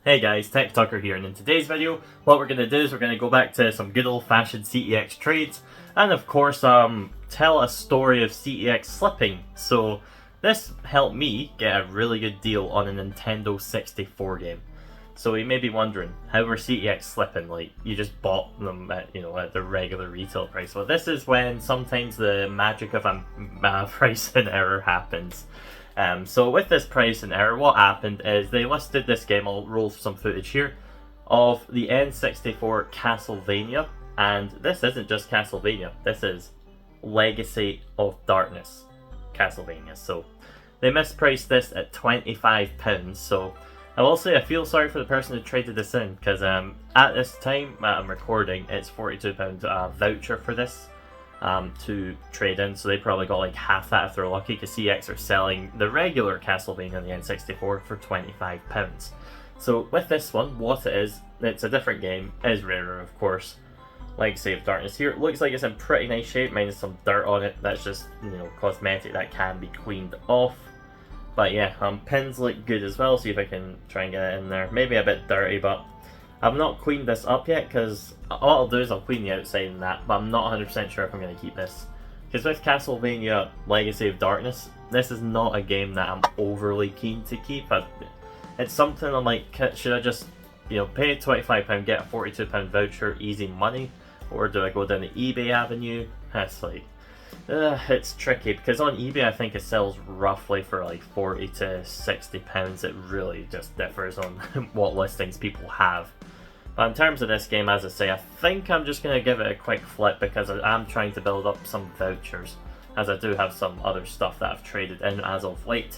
Hey guys, TechTucker here, and in today's video, what we're going to do is we're going to go back to some good old-fashioned CEX trades, and of course, tell a story of CEX slipping. So, this helped me get a really good deal on a Nintendo 64 game. So you may be wondering, how were CEX slipping? Like, you just bought them at, at the regular retail price. Well, this is when sometimes the magic of a pricing error happens. So with this pricing error, what happened is they listed this game, I'll roll some footage here, of the N64 Castlevania, and this isn't just Castlevania, this is Legacy of Darkness Castlevania. So they mispriced this at £25, so I will say I feel sorry for the person who traded this in, because at this time I'm recording, it's £42 voucher for this. To trade in, so they probably got like half that if they're lucky, because CX are selling the regular Castlevania on the N64 for £25. So with this one, what it is, it's a different game, it is rarer of course. Legacy of Darkness here, it looks like it's in pretty nice shape, minus some dirt on it, that's just, cosmetic that can be cleaned off. But yeah, pins look good as well, see if I can try and get it in there. Maybe a bit dirty, but I've not cleaned this up yet, because what I'll do is I'll clean the outside and that, but I'm not 100% sure if I'm going to keep this. Because with Castlevania Legacy of Darkness, this is not a game that I'm overly keen to keep. It's something I'm like, should I just, pay £25, get a £42 voucher, easy money, or do I go down the eBay avenue? That's like, it's tricky, because on eBay I think it sells roughly for like £40 to £60. It really just differs on what listings people have. But in terms of this game, as I say, I think I'm just going to give it a quick flip, because I'm trying to build up some vouchers, as I do have some other stuff that I've traded in as of late.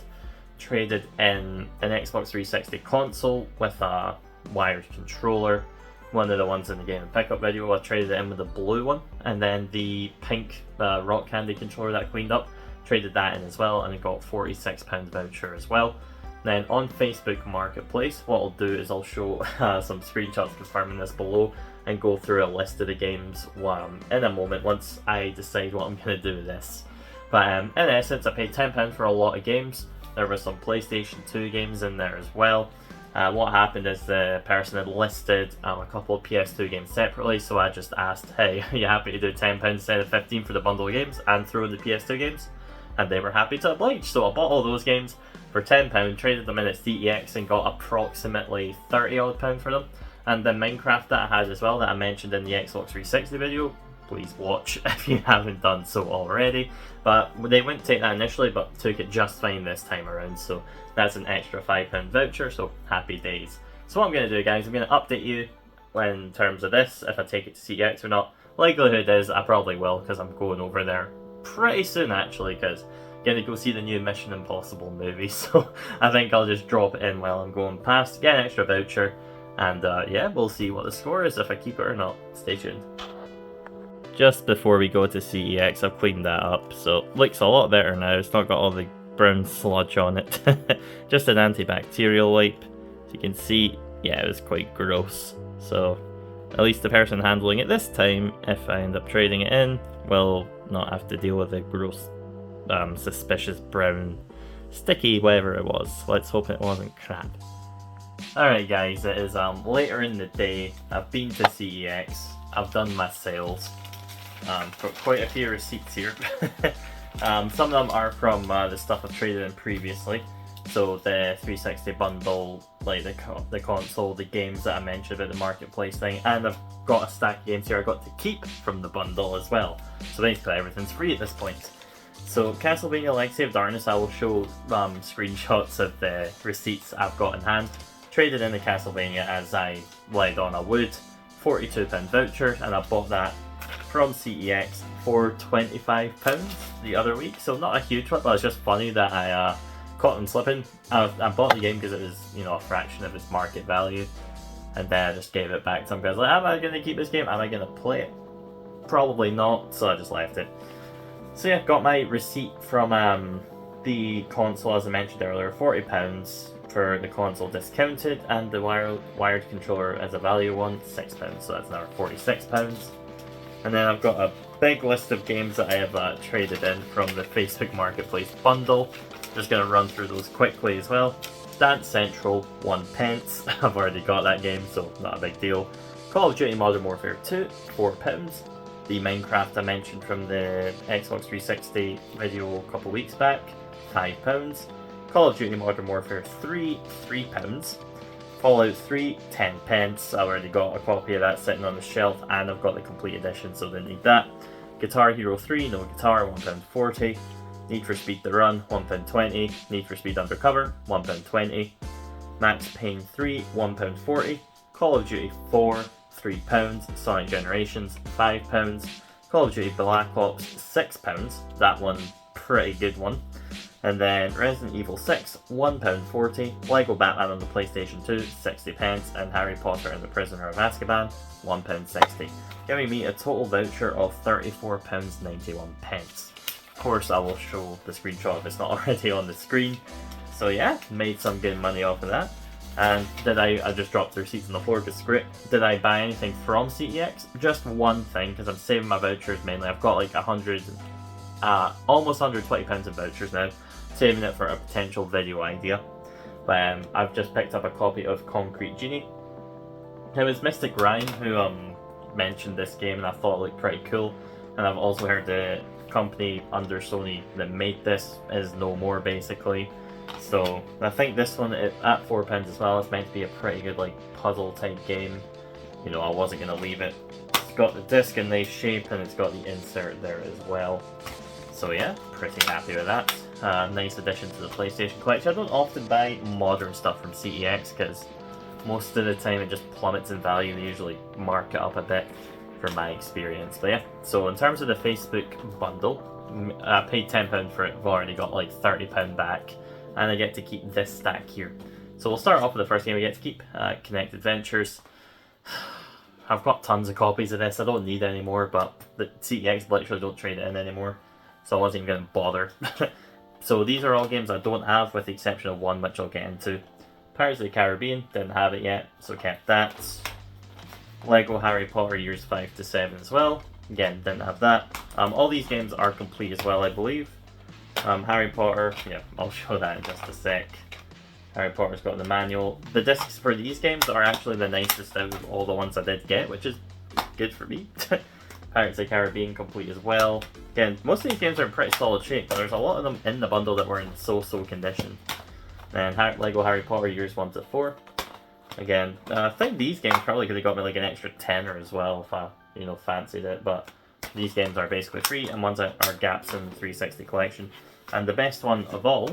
Traded in an Xbox 360 console with a wired controller, one of the ones in the game and pickup video. I traded it in with the blue one, and then the pink rock candy controller that I cleaned up, traded that in as well, and I got £46 voucher as well. Then on Facebook Marketplace, what I'll do is I'll show some screenshots confirming this below, and go through a list of the games in a moment once I decide what I'm going to do with this. But in essence, I paid £10 for a lot of games. There were some PlayStation 2 games in there as well. What happened is the person had listed a couple of PS2 games separately, so I just asked, hey, are you happy to do £10 instead of $15 for the bundle of games and throw in the PS2 games? And they were happy to oblige, so I bought all those games for £10, traded them in at CEX and got approximately £30 odd for them. And the Minecraft that I had as well, that I mentioned in the Xbox 360 video, please watch if you haven't done so already. But they wouldn't take that initially, but took it just fine this time around, so that's an extra £5 voucher, so happy days. So what I'm going to do, guys, I'm going to update you in terms of this, if I take it to CEX or not. Likelihood is I probably will, because I'm going over there pretty soon actually, because I'm going to go see the new Mission Impossible movie, so I think I'll just drop it in while I'm going past, get an extra voucher, and yeah, we'll see what the score is, if I keep it or not. Stay tuned. Just before we go to CEX, I've cleaned that up, so it looks a lot better now. It's not got all the brown sludge on it. Just an antibacterial wipe. So you can see, yeah, it was quite gross. So at least the person handling it this time, if I end up trading it in, will not have to deal with the gross, suspicious brown, sticky whatever it was. Let's hope it wasn't crap. Alright guys, it is later in the day. I've been to CEX. I've done my sales. Got quite a few receipts here. Some of them are from the stuff I've traded in previously. So the 360 bundle, like the console, the games that I mentioned about the marketplace thing, and I've got a stack of games here I got to keep from the bundle as well. So basically everything's free at this point. So Castlevania Legacy of Darkness, I will show screenshots of the receipts I've got in hand. Traded in the Castlevania as I lied on a wood, £42 voucher, and I bought that from CEX for £25 the other week. So not a huge one, but it's just funny that I caught them slipping. I bought the game because it was, a fraction of its market value, and then I just gave it back to some guys like, am I going to keep this game? Am I going to play it? Probably not, so I just left it. So yeah, got my receipt from the console, as I mentioned earlier, £40 for the console discounted, and the wired controller as a value one, £6, so that's another £46. And then I've got a big list of games that I have traded in from the Facebook Marketplace bundle. Just going to run through those quickly as well. Dance Central, 1 pence. I've already got that game, so not a big deal. Call of Duty Modern Warfare 2, £4. The Minecraft I mentioned from the Xbox 360 video a couple weeks back, £5. Call of Duty Modern Warfare 3, £3. Fallout 3, 10 pence. I already got a copy of that sitting on the shelf, and I've got the complete edition, so didn't need that. Guitar Hero 3, no guitar, £1.40. Need for Speed The Run, £1.20. Need for Speed Undercover, £1.20. Max Payne 3, £1.40. Call of Duty 4, £3. Sonic Generations, £5. Call of Duty Black Ops, £6. That one, pretty good one. And then Resident Evil 6, £1.40. Lego Batman on the PlayStation 2, 60 pence. And Harry Potter and the Prisoner of Azkaban, £1.60. Giving me a total voucher of £34.91. Of course, I will show the screenshot if it's not already on the screen. So yeah, made some good money off of that. And I just dropped the receipts on the floor because script. Did I buy anything from CEX? Just one thing, because I'm saving my vouchers mainly. I've got like almost £120 in vouchers now, saving it for a potential video idea. But I've just picked up a copy of Concrete Genie. It was Mystic Ryan who mentioned this game, and I thought it looked pretty cool. And I've also heard the company under Sony that made this is no more, basically. So I think this one at £4 as well is meant to be a pretty good like puzzle type game. You know, I wasn't going to leave it. It's got the disc in nice shape, and it's got the insert there as well. So yeah, pretty happy with that. Nice addition to the PlayStation collection. I don't often buy modern stuff from CEX because most of the time it just plummets in value. They usually mark it up a bit from my experience. But yeah, so in terms of the Facebook bundle, I paid £10 for it. I've already got like £30 back, and I get to keep this stack here. So we'll start off with the first game we get to keep, Connected Ventures. I've got tons of copies of this. I don't need any more, but the CEX literally don't trade it in anymore, so I wasn't even going to bother. So these are all games I don't have, with the exception of one which I'll get into. Pirates of the Caribbean, didn't have it yet, so kept that. Lego Harry Potter Years 5 to 7 as well, again, didn't have that. All these games are complete as well, I believe. Harry Potter, yeah, I'll show that in just a sec. Harry Potter's got the manual. The discs for these games are actually the nicest out of all the ones I did get, which is good for me. Pirates of the Caribbean complete as well. Again, most of these games are in pretty solid shape, but there's a lot of them in the bundle that were in so-so condition. And Lego Harry Potter Years 1 to 4. Again, I think these games probably could have got me like an extra tenner as well if I, fancied it, but these games are basically free, and ones that are gaps in the 360 collection. And the best one of all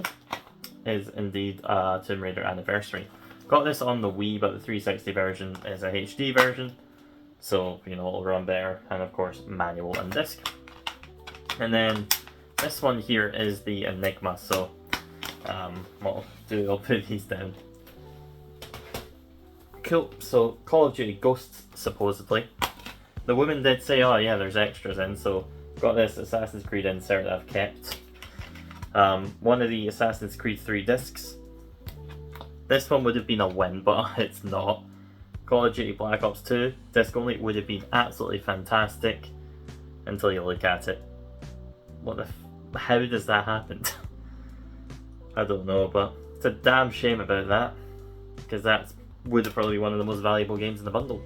is indeed Tomb Raider Anniversary. Got this on the Wii, but the 360 version is a HD version, so it'll run better, and of course manual and disc. And then this one here is the Enigma, so what I'll put these down. Cool, so Call of Duty Ghosts, supposedly. The woman did say, oh yeah, there's extras in, so got this Assassin's Creed insert that I've kept. One of the Assassin's Creed 3 discs. This one would have been a win, but it's not. Call of Duty Black Ops 2, disc only, would have been absolutely fantastic until you look at it. How does that happen? I don't know, but it's a damn shame about that, because that would have probably been one of the most valuable games in the bundle.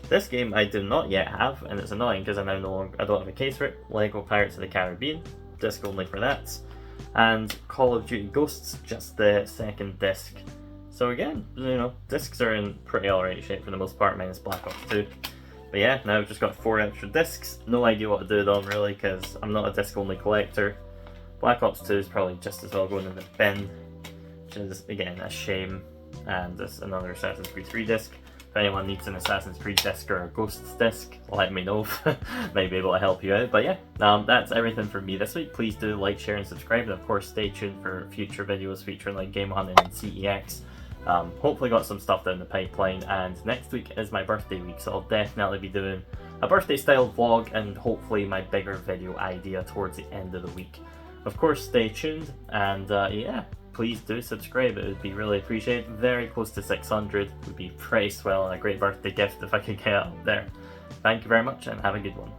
This game I do not yet have, and it's annoying because I don't have a case for it. Lego Pirates of the Caribbean, disc only for that. And Call of Duty Ghosts, just the second disc. So again, discs are in pretty alright shape for the most part, minus Black Ops 2. But yeah, now I've just got 4 extra discs. No idea what to do with them really, because I'm not a disc only collector. Black Ops 2 is probably just as well going in the bin, which is again a shame. And there's another Assassin's Creed 3 disc. If anyone needs an Assassin's Creed disc or a Ghosts disc, let me know. Might be able to help you out. But yeah, that's everything from me this week. Please do like, share, and subscribe. And of course, stay tuned for future videos featuring like game hunting and CEX. Hopefully got some stuff down the pipeline. And next week is my birthday week, so I'll definitely be doing a birthday style vlog and hopefully my bigger video idea towards the end of the week. Of course, stay tuned, and yeah, please do subscribe. It would be really appreciated. Very close to 600 would be pretty swell, and a great birthday gift if I could get it up there. Thank you very much, and have a good one.